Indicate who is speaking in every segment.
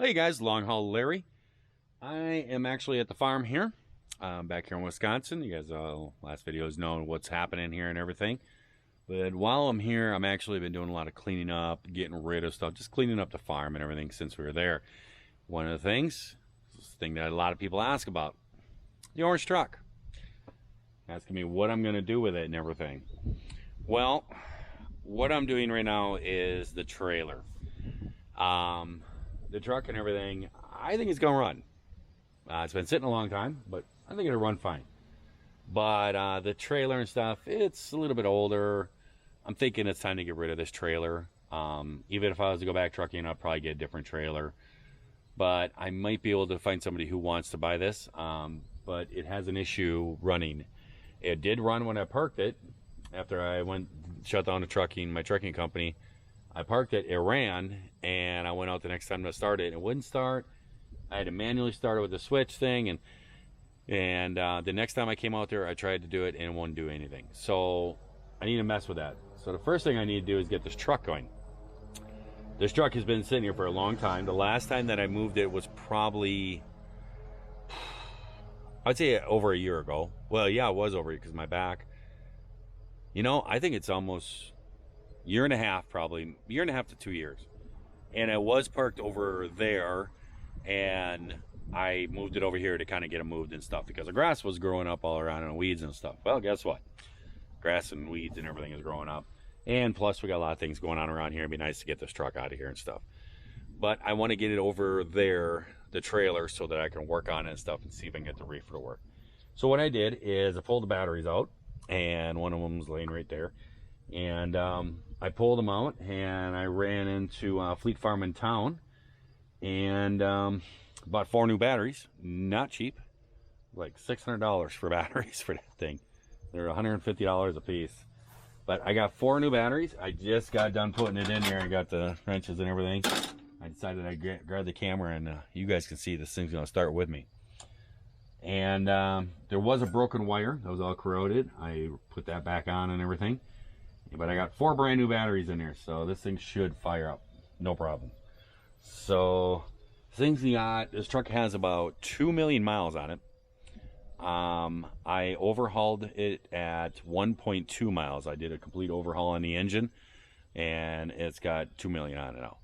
Speaker 1: Hey guys, Long Haul Larry. I am actually at the farm here, back here in Wisconsin. You guys, last videos know what's happening here and everything. But while I'm here, I'm actually been doing a lot of cleaning up, getting rid of stuff, just cleaning up the farm and everything since we were there. One of the things, this thing that a lot of people ask about, the orange truck. Asking me what I'm going to do with it and everything. Well, what I'm doing right now is the trailer. The truck and everything, I think it's gonna run. It's been sitting a long time, but I think it'll run fine. But the trailer and stuff, it's a little bit older. I'm thinking it's time to get rid of this trailer. Even if I was to go back trucking, I'd probably get a different trailer. But I might be able to find somebody who wants to buy this. But it has an issue running. It did run when I parked it. After I shut down my trucking company, I parked it, it ran, and I went out the next time to start it, and it wouldn't start. I had to manually start it with the switch thing, and the next time I came out there, I tried to do it, and it wouldn't do anything. So I need to mess with that. So the first thing I need to do is get this truck going. This truck has been sitting here for a long time. The last time that I moved it was probably, I'd say over a year ago. Well, yeah, it was over because my back. You know, I think it's almost year and a half, probably year and a half to 2 years, and it was parked over there, and I moved it over here to kind of get it moved and stuff because the grass was growing up all around and weeds and stuff. Well, guess what? Grass and weeds and everything is growing up, and plus we got a lot of things going on around here. It'd be nice to get this truck out of here and stuff, but I want to get it over there, the trailer, so that I can work on it and stuff and see if I can get the reefer to work. So what I did is I pulled the batteries out, and one of them was laying right there, and I pulled them out, and I ran into Fleet Farm in town and bought 4 new batteries. Not cheap, like $600 for batteries for that thing. They're $150 a piece, but I got 4 new batteries. I just got done putting it in there. I got the wrenches and everything. I decided I'd grab the camera, and you guys can see this thing's gonna start with me. And there was a broken wire that was all corroded. I put that back on and everything. But I got 4 brand new batteries in there, so this thing should fire up, no problem. So this truck has about 2 million miles on it. I overhauled it at 1.2 miles. I did a complete overhaul on the engine, and it's got 2 million on it now.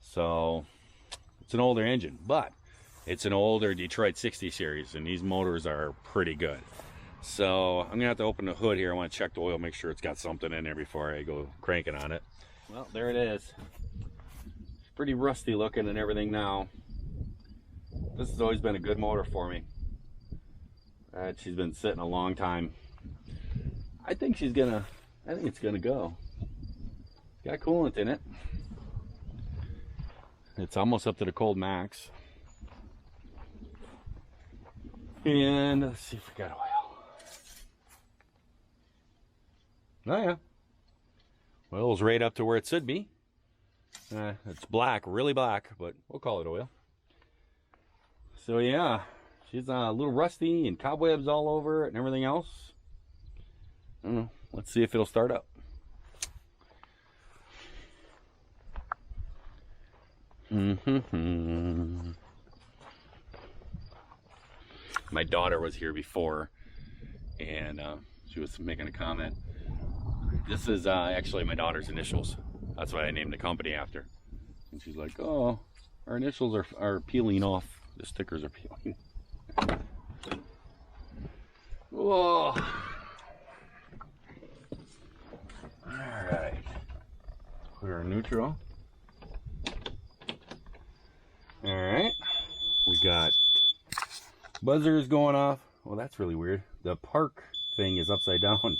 Speaker 1: So it's an older engine, but it's an older Detroit 60 series, and these motors are pretty good. So I'm gonna have to open the hood here. I want to check the oil, make sure it's got something in there before I go cranking on it. Well, there it is. It's pretty rusty looking and everything now. This has always been a good motor for me. She's been sitting a long time. I think it's gonna go. Got coolant in it. It's almost up to the cold max. And let's see if we got oil. Oh yeah, oil's right up to where it should be. It's black, really black, but we'll call it oil. So yeah, she's a little rusty and cobwebs all over it and everything else. I don't know. Let's see if it'll start up. My daughter was here before, and she was making a comment. This is actually my daughter's initials. That's what I named the company after. And she's like, oh, our initials are peeling off. The stickers are peeling. Whoa. Alright. Put our neutral. Alright. We got buzzers going off. Well, that's really weird. The park thing is upside down.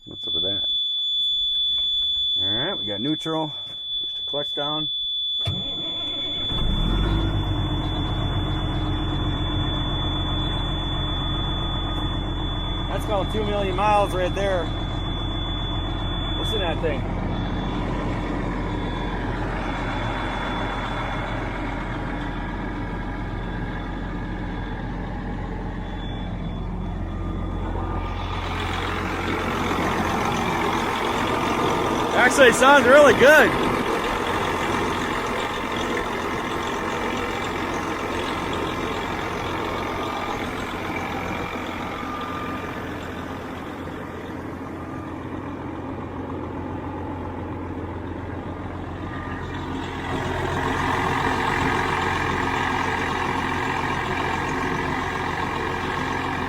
Speaker 1: What's up with that? Alright, we got neutral. Push the clutch down. That's called 2 million miles right there. Listen to that thing. Actually, it sounds really good.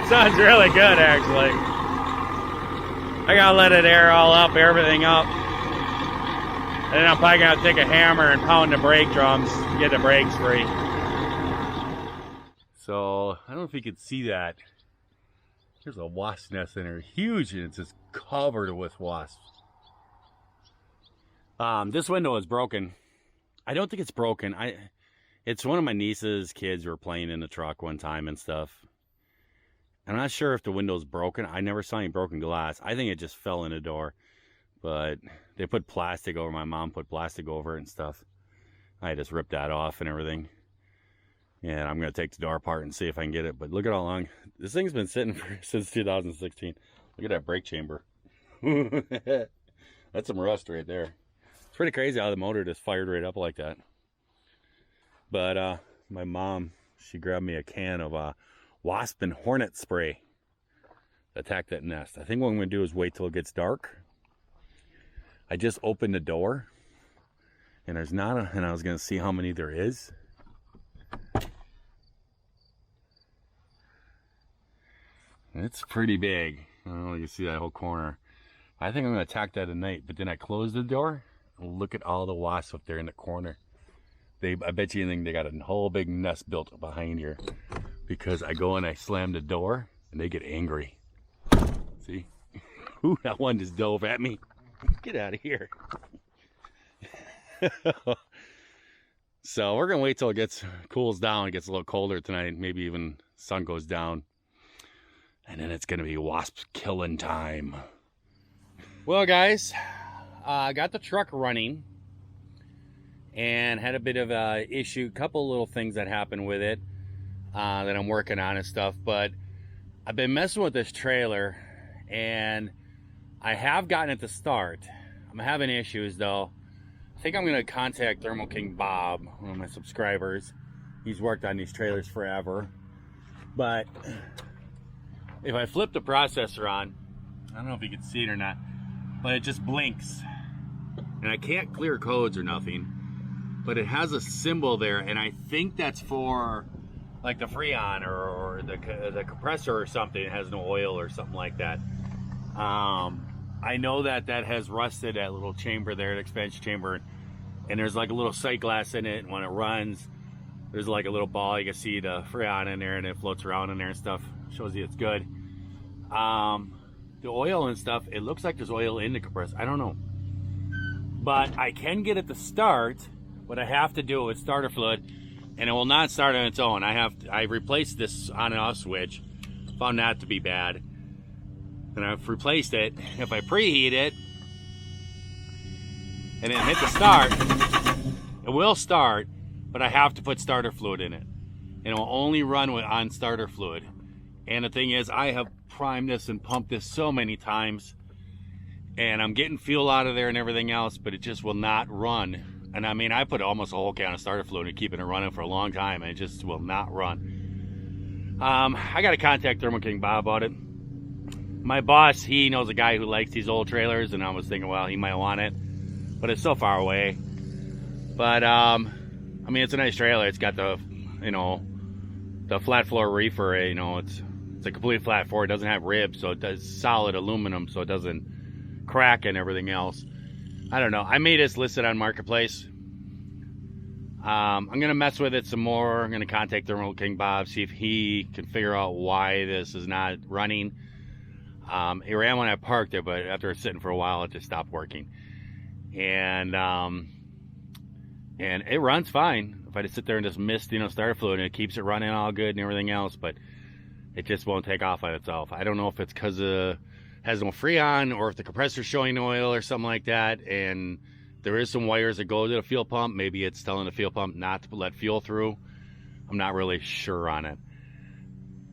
Speaker 1: Sounds really good, actually. I gotta let it air all up, everything up. And then I'm probably gonna take a hammer and pound the brake drums to get the brakes free. So, I don't know if you can see that. There's a wasp nest in there, huge, and it's just covered with wasps. This window is broken. I don't think it's broken. It's one of my niece's kids were playing in the truck one time and stuff. I'm not sure if the window's broken. I never saw any broken glass. I think it just fell in the door. But they put plastic over. My mom put plastic over it and stuff. I just ripped that off and everything. And I'm going to take the door apart and see if I can get it. But look at how long. This thing's been sitting since 2016. Look at that brake chamber. That's some rust right there. It's pretty crazy how the motor just fired right up like that. But my mom, she grabbed me a can of wasp and hornet spray to attack that nest. I think what I'm going to do is wait till it gets dark. I just opened the door, and there's not a, and I was going to see how many there is. It's pretty big. I don't know if you can see that whole corner. I think I'm going to attack that at night, but then I close the door and look at all the wasps up there in the corner. I bet you anything they got a whole big nest built behind here, because I go and I slam the door and they get angry. See? Ooh, that one just dove at me. Get out of here. So we're going to wait till it cools down, it gets a little colder tonight, maybe even sun goes down. And then it's going to be wasp killing time. Well, guys, I got the truck running and had a bit of a issue, couple little things that happened with it that I'm working on and stuff. But I've been messing with this trailer and I have gotten it to start. I'm having issues though. I think I'm going to contact Thermal King Bob, one of my subscribers. He's worked on these trailers forever. But if I flip the processor on, I don't know if you can see it or not, but it just blinks. And I can't clear codes or nothing, but it has a symbol there, and I think that's for like the Freon or the compressor or something. It has no oil or something like that. I know that has rusted, that little chamber there, the expansion chamber, and there's like a little sight glass in it, and when it runs, there's like a little ball. You can see the Freon in there, and it floats around in there and stuff. Shows you it's good. The oil and stuff, it looks like there's oil in the compressor. I don't know. But I can get it to start. What I have to do is starter fluid, and it will not start on its own. I replaced this on and off switch. Found that to be bad. And I've replaced it. If I preheat it and then hit the start, it will start, but I have to put starter fluid in it. And it will only run on starter fluid. And the thing is, I have primed this and pumped this so many times, and I'm getting fuel out of there and everything else, but it just will not run. And I mean, I put almost a whole can of starter fluid and keeping it running for a long time, and it just will not run. I got to contact Thermal King Bob about it. My boss, he knows a guy who likes these old trailers, and I was thinking, well, he might want it, but it's so far away. But I mean, it's a nice trailer. It's got the, you know, the flat floor reefer. You know, it's a complete flat floor. It doesn't have ribs, so it does solid aluminum, so it doesn't crack and everything else. I don't know. I made this listed on Marketplace. I'm gonna mess with it some more. I'm gonna contact Thermal King Bob, see if he can figure out why this is not running. It ran when I parked there, but after it's sitting for a while, it just stopped working. And it runs fine. If I just sit there and just mist, you know, starter fluid, and it keeps it running all good and everything else, but it just won't take off on itself. I don't know if it's because it has no Freon or if the compressor's showing oil or something like that. And there is some wires that go to the fuel pump. Maybe it's telling the fuel pump not to let fuel through. I'm not really sure on it.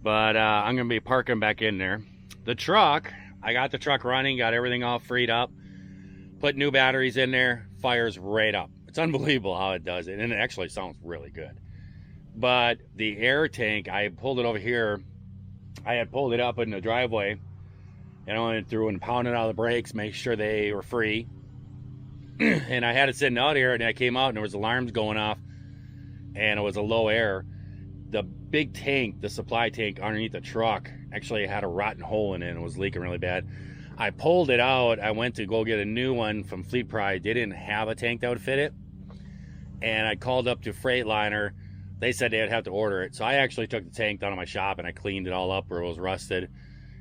Speaker 1: But I'm going to be parking back in there. The truck, I got the truck running, got everything all freed up, put new batteries in there, fires right up. It's unbelievable how it does it, and it actually sounds really good. But the air tank, I pulled it over here. I had pulled it up in the driveway, and I went through and pounded out the brakes, make sure they were free. And I had it sitting out here, and I came out, and there was alarms going off, and it was a low air. The big tank, the supply tank underneath the truck, actually had a rotten hole in it and was leaking really bad. I pulled it out. I went to go get a new one from Fleet Pride. They didn't have a tank that would fit it. And I called up to Freightliner. They said they'd have to order it. So I actually took the tank down to my shop and I cleaned it all up where it was rusted.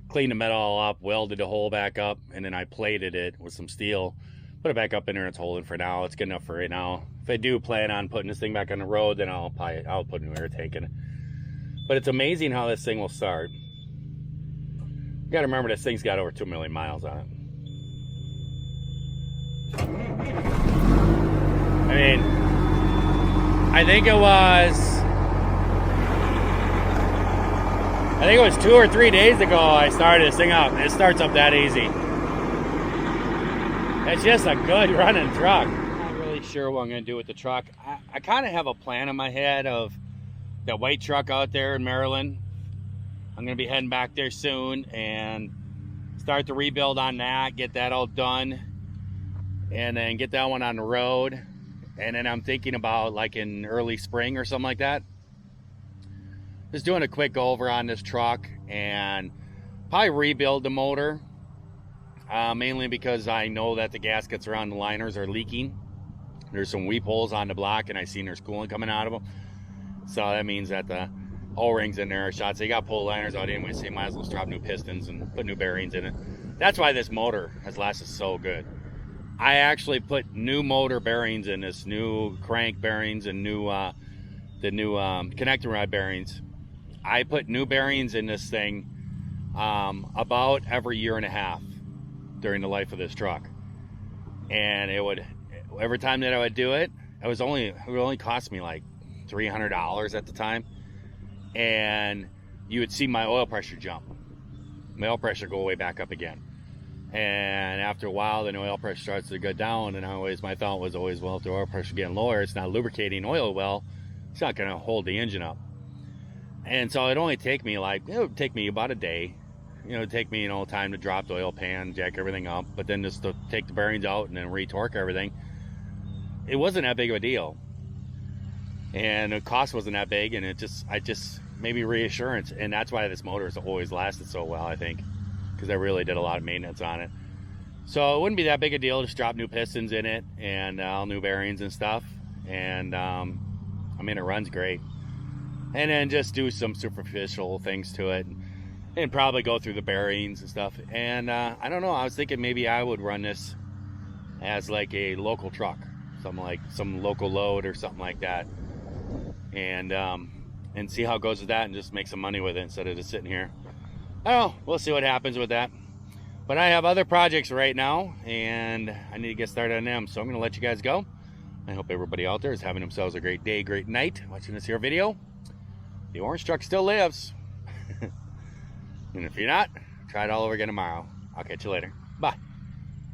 Speaker 1: Cleaned the metal all up, welded the hole back up, and then I plated it with some steel. Put it back up in there and it's holding for now. It's good enough for right now. If I do plan on putting this thing back on the road, then I'll put a new air tank in it. But it's amazing how this thing will start. You gotta remember this thing's got over 2 million miles on it. I mean, I think it was 2 or 3 days ago I started this thing up. It starts up that easy. It's just a good running truck. I'm not really sure what I'm gonna do with the truck. I kind of have a plan in my head of that white truck out there in Maryland. I'm gonna be heading back there soon and start the rebuild on that, get that all done, and then get that one on the road. And then I'm thinking about, like, in early spring or something like that, just doing a quick go over on this truck and probably rebuild the motor, mainly because I know that the gaskets around the liners are leaking. There's some weep holes on the block and I seen there's coolant coming out of them, so that means that the O-rings in there are shot. So you got pull liners out anyway, so you might as well drop new pistons and put new bearings in it. That's why this motor has lasted so good. I actually put new motor bearings in this, new crank bearings and the new connecting rod bearings. I put new bearings in this thing about every 1.5 years during the life of this truck, and it would, every time that I would do it, it would only cost me like $300 at the time, and you would see my oil pressure jump, my oil pressure go way back up again. And after a while, the oil pressure starts to go down, and my thought was always, well, if the oil pressure getting lower, it's not lubricating oil well, it's not going to hold the engine up. And so it would take me about a day. It'd take me, time to drop the oil pan, jack everything up, but then just to take the bearings out and then re-torque everything. It wasn't that big of a deal. And the cost wasn't that big, and I just maybe reassurance. And that's why this motor has always lasted so well, I think, because I really did a lot of maintenance on it. So it wouldn't be that big a deal. Just drop new pistons in it and all new bearings and stuff. And I mean, it runs great. And then just do some superficial things to it and probably go through the bearings and stuff. And I don't know, I was thinking maybe I would run this as like a local truck, something like some local load or something like that, and see how it goes with that and just make some money with it instead of just sitting here. I don't know, we'll see what happens with that. But I have other projects right now and I need to get started on them, so I'm gonna let you guys go. I hope everybody out there is having themselves a great day, great night watching this here video. The orange truck still lives. And if you're not, try it all over again tomorrow. I'll catch you later. Bye.